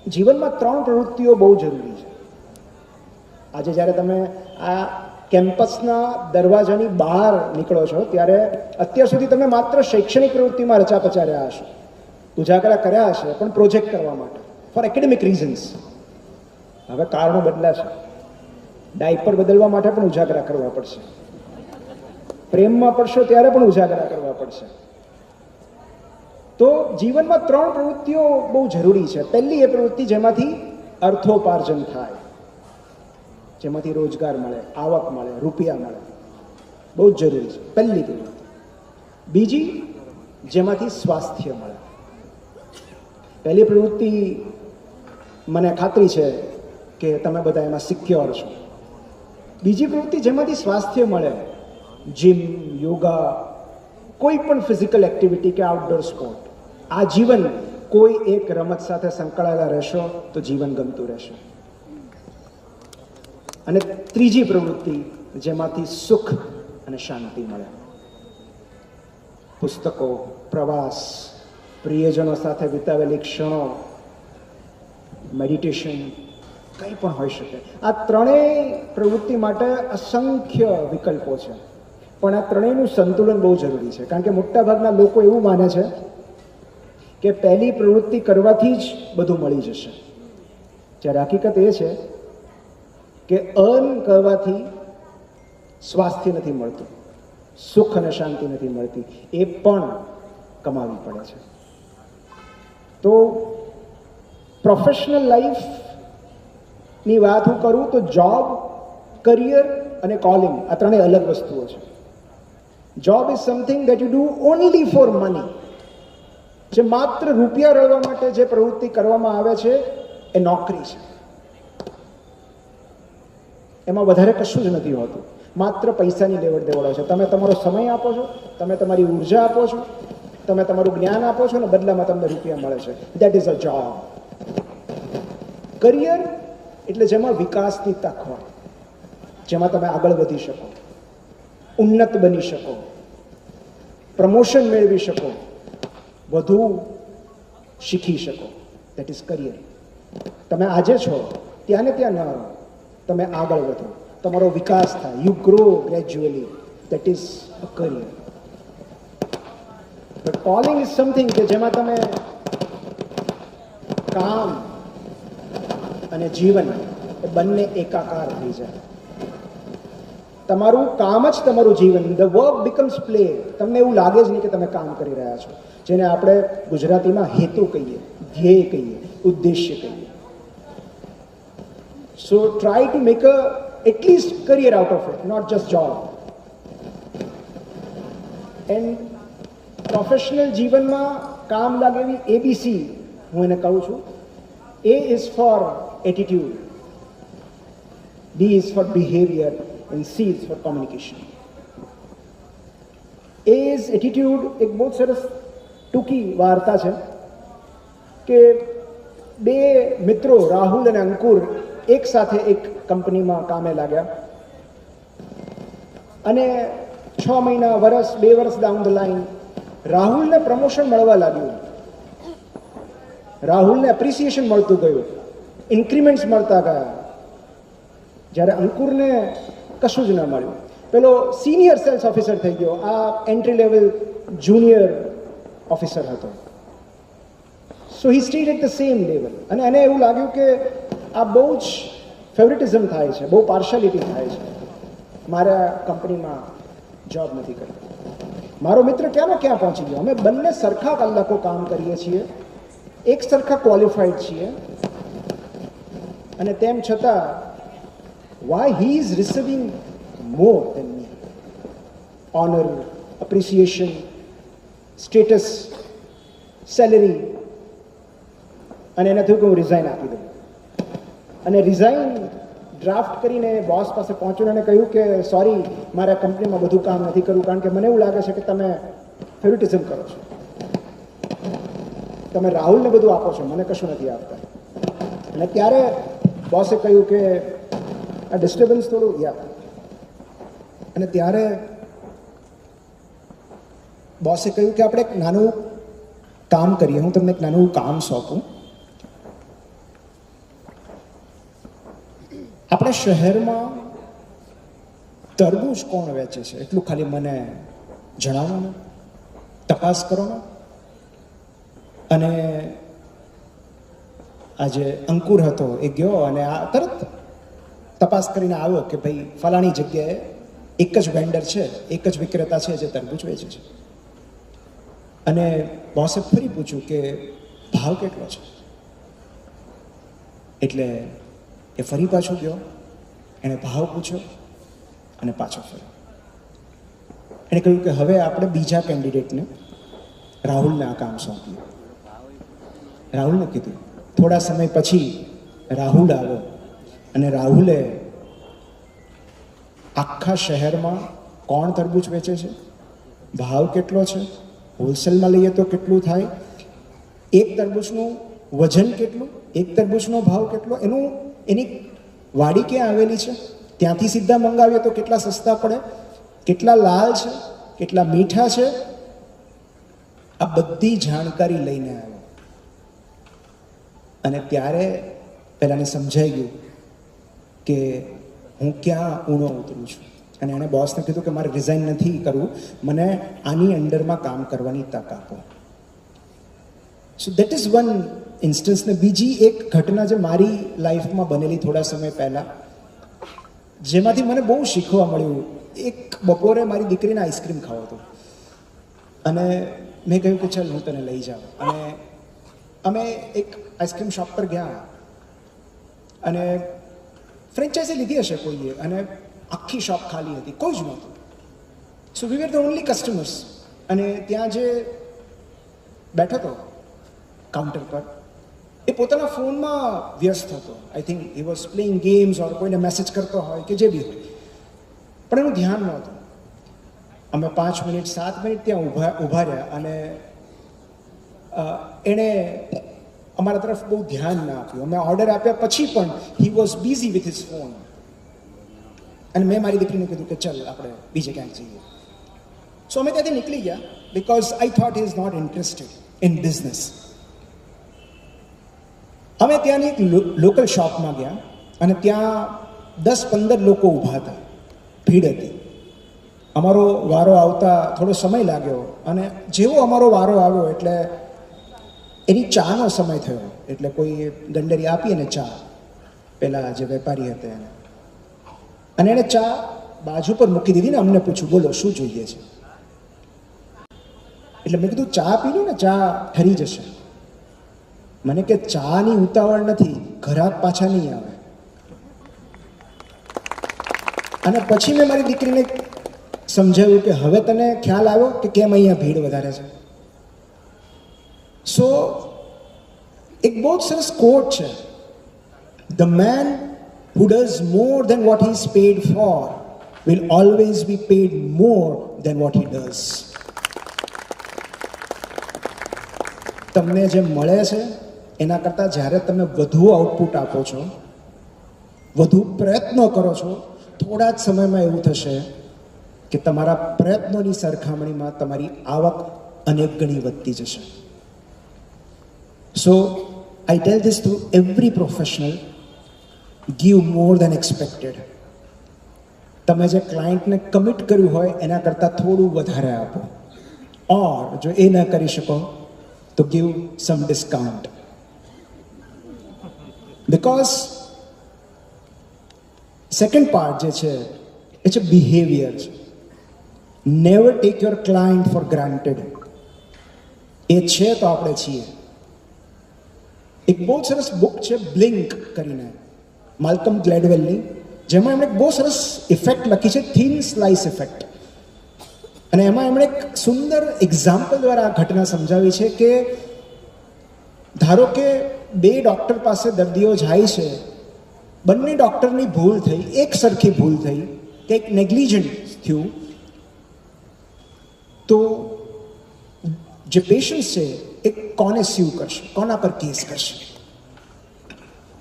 જીવનમાં 3 પ્રવૃત્તિઓ બહુ જરૂરી છે. આજે જ્યારે તમે આ કેમ્પસના દરવાજાની બહાર નીકળો છો ત્યારે અત્યાર સુધી તમે માત્ર શૈક્ષણિક પ્રવૃત્તિમાં રચાપચા રહ્યા હશો, ઉજાગરા કર્યા હશે, પણ પ્રોજેક્ટ કરવા માટે, ફોર એકેડેમિક રીઝન્સ. હવે કારણો બદલાશે. ડાયપર બદલવા માટે પણ ઉજાગરા કરવા પડશે, પ્રેમમાં પડશો ત્યારે પણ ઉજાગરા કરવા પડશે. તો જીવનમાં 3 પ્રવૃત્તિઓ બહુ જરૂરી છે. પહેલી એ પ્રવૃત્તિ જેમાંથી અર્થોપાર્જન થાય, જેમાંથી રોજગાર મળે, આવક મળે, રૂપિયા મળે, બહુ જ જરૂરી છે, પહેલી પ્રવૃત્તિ. બીજી જેમાંથી સ્વાસ્થ્ય મળે. પહેલી પ્રવૃત્તિ મને ખાતરી છે કે તમે બધા એમાં સિક્યોર છો. બીજી પ્રવૃત્તિ જેમાંથી સ્વાસ્થ્ય મળે, જીમ, યોગા, કોઈ પણ ફિઝિકલ એક્ટિવિટી કે આઉટડોર સ્પોર્ટ. આ જીવન કોઈ એક રમત સાથે સંકળાયેલા રહેશો તો જીવન ગમતું રહેશે. અને ત્રીજી પ્રવૃત્તિ જેમાંથી સુખ અને શાંતિ મળે. પુસ્તકો, પ્રવાસ, પ્રિયજનો સાથે વિતાવેલી ક્ષણો, મેડિટેશન, કંઈ પણ હોઈ શકે. આ ત્રણેય પ્રવૃત્તિ માટે અસંખ્ય વિકલ્પો છે, પણ આ ત્રણેયનું સંતુલન બહુ જરૂરી છે. કારણ કે મોટાભાગના લોકો એવું માને છે કે પહેલી પ્રવૃત્તિ કરવાથી જ બધું મળી જશે, જ્યારે હકીકત એ છે કે અર્ન કરવાથી સ્વાસ્થ્ય નથી મળતું, સુખ અને શાંતિ નથી મળતી, એ પણ કમાવી પડે છે. તો પ્રોફેશનલ લાઈફની વાત હું કરું તો જોબ, કરિયર અને કોલિંગ આ ત્રણેય અલગ વસ્તુઓ છે. Job is something that you do only for money. જે માત્ર રૂપિયા રળવા માટે જે પ્રવૃત્તિ કરવામાં આવે છે એ નોકરી છે. એમાં વધારે કશું જ નથી હોતું, માત્ર પૈસાની લેવડ દેવડ છે. તમે તમારો સમય આપો છો, તમે તમારી ઉર્જા આપો છો, તમે તમારું જ્ઞાન આપો છો, અને બદલામાં તમને રૂપિયા મળે છે. That is a job. Career એટલે જેમાં વિકાસની તક હોય, જેમાં તમે આગળ વધી શકો, ઉન્નત બની શકો, પ્રમોશન મેળવી શકો, વધુ શીખી શકો. That is career. તમે આજે છો ત્યાં ને ત્યાં ન રહો, તમે આગળ વધો, તમારો વિકાસ થાય, you grow gradually. That is a career. But calling is something કે જેમાં તમે કામ અને જીવન એ બંને એકાકાર થઈ જાય. તમારું કામ જ તમારું જીવન. The work becomes play. તમને એવું લાગે જ નહીં કે તમે કામ કરી રહ્યા છો, જેને આપણે ગુજરાતીમાં હેતુ કહીએ, ધ્યેય કહીએ, ઉદ્દેશ્ય કહીએ. So try to make a at least career out of it, not just job. And professional જીવનમાં કામ લાગે એવી એબીસી હું એને કહું છું. A is for attitude, B is for behavior, and C is for communication. A is attitude એક બહુ સરસ ટૂંકી વાર્તા છે કે બે મિત્રો રાહુલ અને અંકુર એક સાથે એક કંપનીમાં કામે લાગ્યા, અને 6 મહિના, વર્ષ, 2 વર્ષ ડાઉન ધ લાઈન રાહુલને પ્રમોશન મળવા લાગ્યું, રાહુલને એપ્રિસિએશન મળતું ગયું, ઇન્ક્રીમેન્ટ્સ મળતા ગયા, જ્યારે અંકુરને કશું જ ન મળ્યું. પેલો સિનિયર સેલ્સ ઓફિસર થઈ ગયો, આ એન્ટ્રી લેવલ જુનિયર ઓફિસર હતો. So he stayed at the same level. અને એને એવું લાગ્યું કે આ બહુ જ ફેવરિટિઝમ થાય છે, બહુ પાર્શિયાલિટી થાય છે, મારે આ કંપનીમાં જોબ નથી કરવી. મારો મિત્ર ક્યાંનો ક્યાં પહોંચી ગયો, અમે બંને સરખા કલાકો કામ કરીએ છીએ, એક સરખા ક્વોલિફાઈડ છીએ, અને તેમ છતાં why he is receiving more than me, honour, appreciation, status, salary. અને એને થયું કે હું રિઝાઇન આપી દઉં. અને રિઝાઇન ડ્રાફ્ટ કરીને બોસ પાસે પહોંચ્યું અને કહ્યું કે સોરી, મારે કંપનીમાં બધું કામ નથી કરવું, કારણ કે મને એવું લાગે છે કે તમે ફેવરિટિઝમ કરો છો, તમે રાહુલને બધું આપો છો, મને કશું નથી આપતા. અને ત્યારે બોસે કહ્યું કે આ ડિસ્ટર્બન્સ થોડું યા. અને ત્યારે બોસે કહ્યું કે આપણે એક નાનું કામ કરીએ, હું તમને એક નાનું કામ સોંપું. આપણા શહેરમાં તરબૂચ કોણ વેચે છે એટલું ખાલી મને જણાવો ને, તપાસ કરો ને. અને આજે અંકુર હતો એ ગયો અને આ તરત તપાસ કરીને આવ્યો કે ભાઈ ફલાણી જગ્યાએ એક જ વેન્ડર છે, એક જ વિક્રેતા છે જે તરબૂચ વેચે છે. અને બોસે ફરી પૂછ્યું કે ભાવ કેટલો છે? એટલે એ ફરી પાછો ગયો, એણે ભાવ પૂછ્યો અને પાછો ફર્યો. એણે કહ્યું કે હવે આપણે બીજા કેન્ડિડેટને રાહુલને આ કામ સોંપ્યું. રાહુલને કીધું. થોડા સમય પછી રાહુલ આવ્યો અને રાહુલે આખા શહેરમાં કોણ તરબૂચ વેચે છે, ભાવ કેટલો છે, હોલસેલમાં લઈએ તો કેટલું થાય, એક તરબૂચનું વજન કેટલું, એક તરબૂચનો ભાવ કેટલો, એની વાડી ક્યાં આવેલી છે, ત્યાંથી સીધા મંગાવીએ તો કેટલા સસ્તા પડે, કેટલા લાલ છે, કેટલા મીઠા છે, આ બધી જાણકારી લઈને આવ્યો. અને ત્યારે પહેલાંને સમજાઈ ગયું કે હું ક્યાં ઊણો ઉતરું છું. અને એણે બોસને કીધું કે મારે રિઝાઇન નથી કરવું, મને આની અંડરમાં કામ કરવાની તક આપો. So that is one instance. ને બીજી એક ઘટના જે મારી લાઈફમાં બનેલી થોડા સમય પહેલાં, જેમાંથી મને બહુ શીખવા મળ્યું. એક બપોરે મારી દીકરીને આઈસ્ક્રીમ ખાવો હતો અને મેં કહ્યું કે ચાલ હું તને લઈ જાઉં. અને અમે એક આઈસ્ક્રીમ શોપ પર ગયા અને ફ્રેન્ચાઇઝી લીધી હશે કોઈએ અને આખી શોપ ખાલી હતી, કોઈ જ નહોતું. સો વી વેર ધ ઓનલી કસ્ટમર્સ. અને ત્યાં જે બેઠો હતો કાઉન્ટર પર એ પોતાના ફોનમાં વ્યસ્ત હતો. I think he was playing games or કોઈને મેસેજ કરતો હોય કે જે બી હોય, પણ એનું ધ્યાન નહોતું. અમે 5 મિનિટ 7 મિનિટ ત્યાં ઊભા રહ્યા અને એણે અમારા તરફ બહુ ધ્યાન ના આપ્યું. અમે ઓર્ડર આપ્યા પછી પણ he was busy with his phone. અને મેં મારી દીકરીને કીધું કે ચાલ આપણે બીજે ક્યાંક જઈએ. સો અમે ત્યાંથી નીકળી ગયા because I thought he is not interested in business. અમે ત્યાંની એક લોકલ શોપમાં ગયા અને ત્યાં 10-15 લોકો ઊભા હતા, ભીડ હતી. અમારો વારો આવતા થોડો સમય લાગ્યો અને જેવો અમારો વારો આવ્યો એટલે એની ચાનો સમય થયો. એટલે કોઈ ગંડરી આપી અને ચા પેલા જે વેપારી હતા એને, અને એણે ચા બાજુ પર મૂકી દીધી ને અમને પૂછ્યું બોલો શું જોઈએ છે. એટલે મેં કીધું ચા પી લો ને, ચા ઠરી જશે. મને કે ચાની ઉતાવળ નથી, ઘરાક પાછા નહીં આવે. અને પછી મેં મારી દીકરીને સમજાવ્યું કે હવે તને ખ્યાલ આવ્યો કે કેમ અહીંયા ભીડ વધારે છે. સો એક બહુ જ સરસ કોટ છે, the man who does more than what he is paid for will always be paid more than what he does. તમને જે મળે છે એના કરતાં જ્યારે તમે વધુ આઉટપુટ આપો છો, વધુ પ્રયત્નો કરો છો, થોડા જ સમયમાં એવું થશે કે તમારા પ્રયત્નોની સરખામણીમાં તમારી આવક અનેક ગણી વધતી જશે. So I tell this to every professional, give more than expected. તમે જે ક્લાયન્ટને કમિટ કર્યું હોય એના કરતાં થોડું વધારે આપો. ઓર જો એ ન કરી શકો તો give some discount. Because second part જે છે એ છે બિહેવિયર છે. Never take your client for granted. એ છે તો આપણે છીએ. એક બહુ સરસ બુક છે બ્લિંક કરીને, માલ્કમ ગ્લેડવેલની, જેમાં એમણે એક બહુ સરસ ઇફેક્ટ લખી છે, થિન સ્લાઇસ ઇફેક્ટ. અને એમાં એમણે એક સુંદર એક્ઝામ્પલ દ્વારા આ ઘટના સમજાવી છે કે ધારો કે 2 ડૉક્ટર પાસે દર્દીઓ જાય છે, બંને ડૉક્ટરની ભૂલ થઈ, એક સરખી ભૂલ થઈ, કંઈક નેગ્લિજન્ટ થયું, તો જે પેશન્ટ છે એ કોને સ્યુ કરશે, કોના પર કેસ કરશે?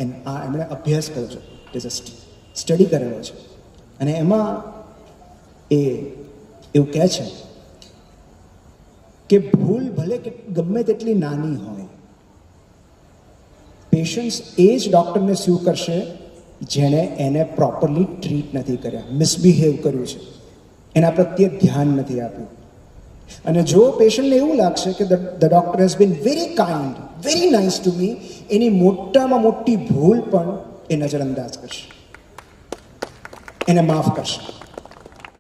અને આ એમણે અભ્યાસ કર્યો છે, ઇટ ઇઝ સ્ટડી કરેલો છે. અને એમાં એ એવું કહે છે કે ભૂલ ભલે કે ગમે તેટલી નાની હોય, પેશન્ટ્સ એ જ ડૉક્ટરને સ્યુ કરશે જેણે એને પ્રોપરલી ટ્રીટ નથી કર્યા, મિસબિહેવ કર્યું છે, એના પ્રત્યે ધ્યાન નથી આપ્યું. અને જો પેશન્ટને એવું લાગશે કે the doctor has been very kind, very nice to me, એની મોટામાં મોટી ભૂલ પણ એ નજરઅંદાજ કરશે, એને માફ કરશે.